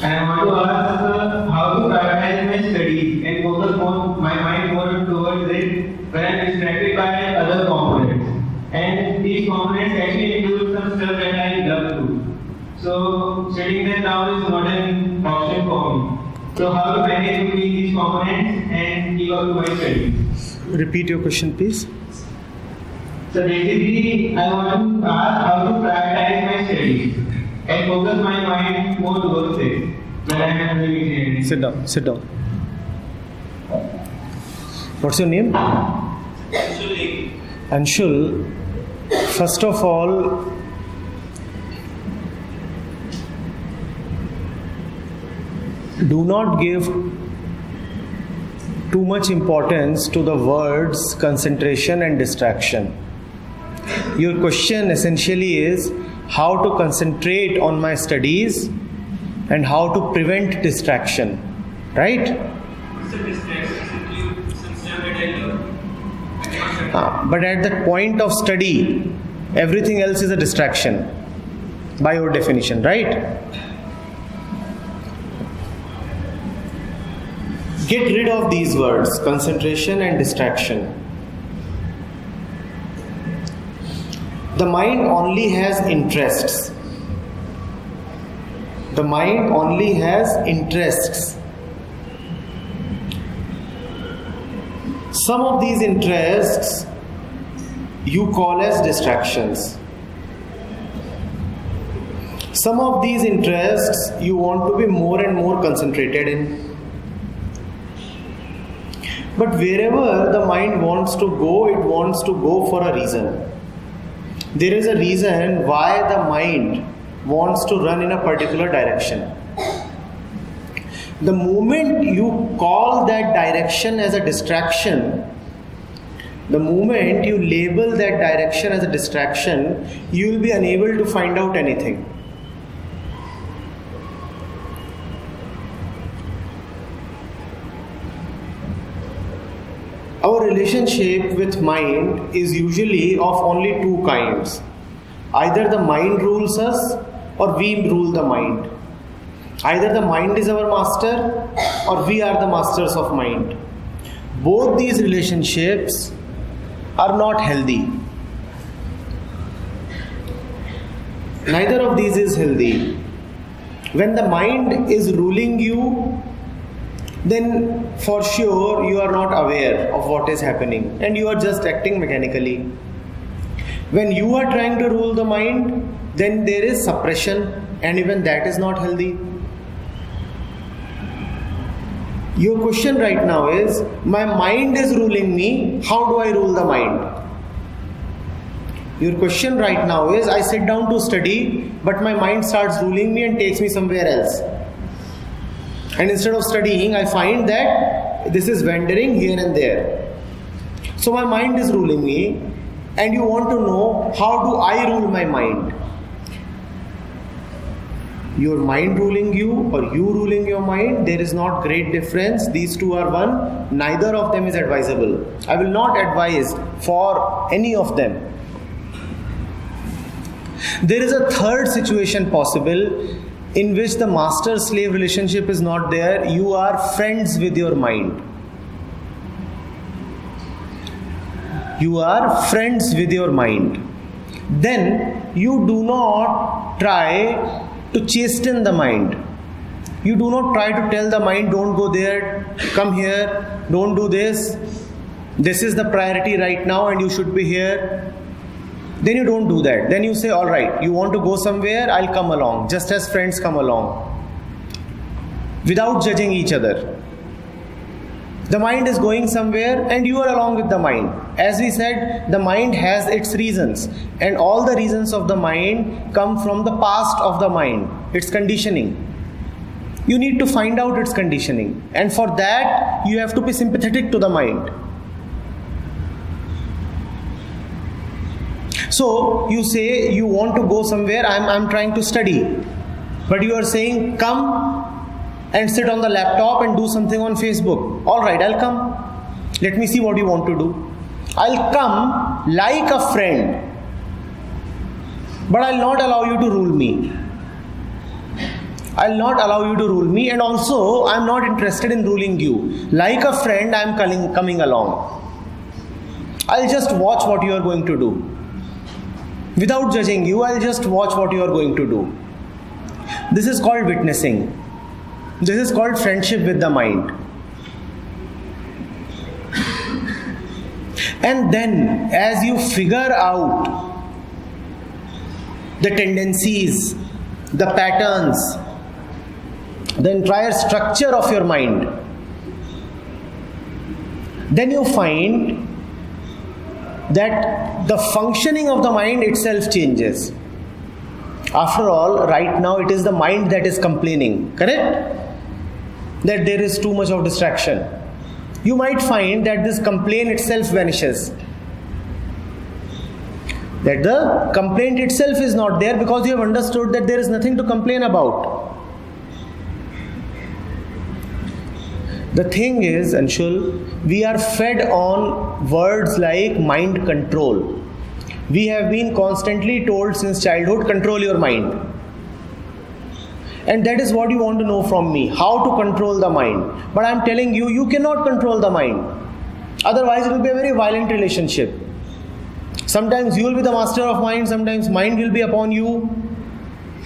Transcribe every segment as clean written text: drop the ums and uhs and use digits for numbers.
And I want to ask how to prioritize my studies and focus my mind more towards it when I am distracted by other components. And these components actually include some stuff that I love to do. So studying them now is not an option for me. So how to manage between these components and keep up to my studies? Repeat your question, please. So basically, I want to ask how to prioritize my studies and focus my mind more towards it when I am doing it. Sit down. Sit down. What's your name? Anshul. First of all, do not give too much importance to the words concentration and distraction. Your question essentially is how to concentrate on my studies and how to prevent distraction, right? But at the point of study, everything else is a distraction by your definition, right? Get rid of these words, concentration and distraction. The mind only has interests. The mind only has interests. Some of these interests you call as distractions. Some of these interests you want to be more and more concentrated in. But wherever the mind wants to go, it wants to go for a reason. There is a reason why the mind wants to run in a particular direction. The moment you call that direction as a distraction, the moment you label that direction as a distraction, you will be unable to find out anything. Our relationship with mind is usually of only two kinds. Either the mind rules us or we rule the mind. Either the mind is our master or we are the masters of mind. Both these relationships are not healthy. Neither of these is healthy. When the mind is ruling you, then for sure you are not aware of what is happening and you are just acting mechanically. When you are trying to rule the mind, then there is suppression, and even that is not healthy. Your question right now is, my mind is ruling me, how do I rule the mind? Your question right now is, I sit down to study, but my mind starts ruling me and takes me somewhere else. And instead of studying, I find that this is wandering here and there. So my mind is ruling me, and you want to know, how do I rule my mind? Your mind ruling you or you ruling your mind, there is not great difference. These two are one. Neither of them is advisable. I will not advise for any of them. There is a third situation possible in which the master-slave relationship is not there. You are friends with your mind. You are friends with your mind. Then you do not try to chasten the mind. You do not try to tell the mind, don't go there, come here, don't do this. This is the priority right now and you should be here. Then you don't do that. Then you say, all right, you want to go somewhere, I'll come along, just as friends come along, without judging each other. The mind is going somewhere and you are along with the mind. As we said, the mind has its reasons, and all the reasons of the mind come from the past of the mind, its conditioning. You need to find out its conditioning, and for that you have to be sympathetic to the mind. So you say you want to go somewhere, I'm trying to study, but you are saying come and sit on the laptop and do something on Facebook. Alright, I'll come. Let me see what you want to do. I'll come like a friend, but I'll not allow you to rule me. I'll not allow you to rule me, and also I'm not interested in ruling you. Like a friend, I'm coming along. I'll just watch what you are going to do. Without judging you, I'll just watch what you are going to do. This is called witnessing. This is called friendship with the mind. And then, as you figure out the tendencies, the patterns, the entire structure of your mind, then you find that the functioning of the mind itself changes. After all, right now it is the mind that is complaining, correct? That there is too much of distraction. You might find that this complaint itself vanishes. That the complaint itself is not there because you have understood that there is nothing to complain about. The thing is, Anshul, we are fed on words like mind control. We have been constantly told since childhood, control your mind. And that is what you want to know from me, how to control the mind. But I am telling you, you cannot control the mind. Otherwise, it will be a very violent relationship. Sometimes you will be the master of mind, sometimes mind will be upon you.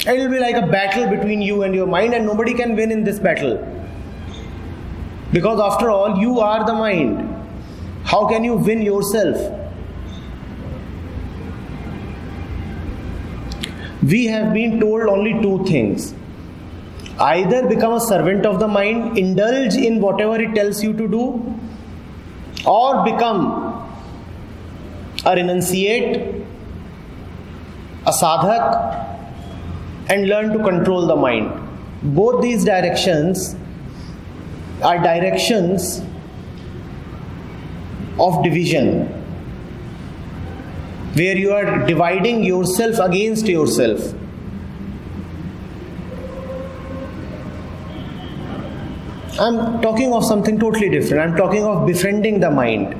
And it will be like a battle between you and your mind, and nobody can win in this battle. Because after all, you are the mind. How can you win yourself? We have been told only two things. Either become a servant of the mind, indulge in whatever it tells you to do, or become a renunciate, a sadhak, and learn to control the mind. Both these directions are directions of division, where you are dividing yourself against yourself. I'm talking of something totally different. I'm talking of befriending the mind.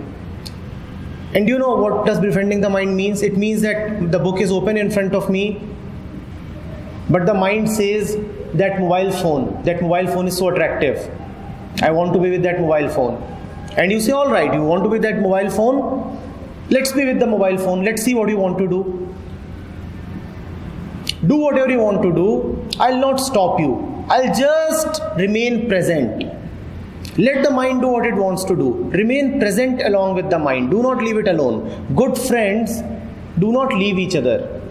And you know what does befriending the mind means? It means that the book is open in front of me, but the mind says that mobile phone is so attractive. I want to be with that mobile phone. And you say, all right, you want to be with that mobile phone? Let's be with the mobile phone. Let's see what you want to do. Do whatever you want to do. I'll not stop you. I'll just remain present. Let the mind do what it wants to do. Remain present along with the mind. Do not leave it alone. Good friends do not leave each other.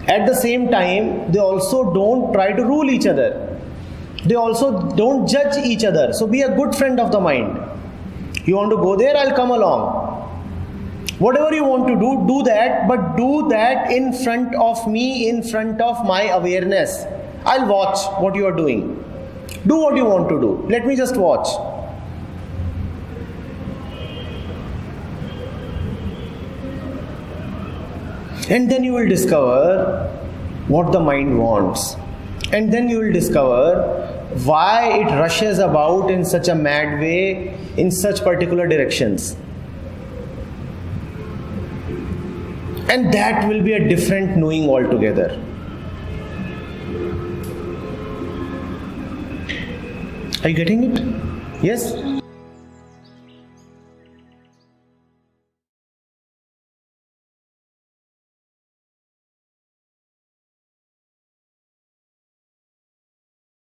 At the same time, they also don't try to rule each other. They also don't judge each other. So be a good friend of the mind. You want to go there, I'll come along. Whatever you want to do, do that, but do that in front of me, in front of my awareness. I'll watch what you are doing. Do what you want to do. Let me just watch. And then you will discover what the mind wants. And then you will discover why it rushes about in such a mad way, in such particular directions. And that will be a different knowing altogether. Are you getting it? Yes?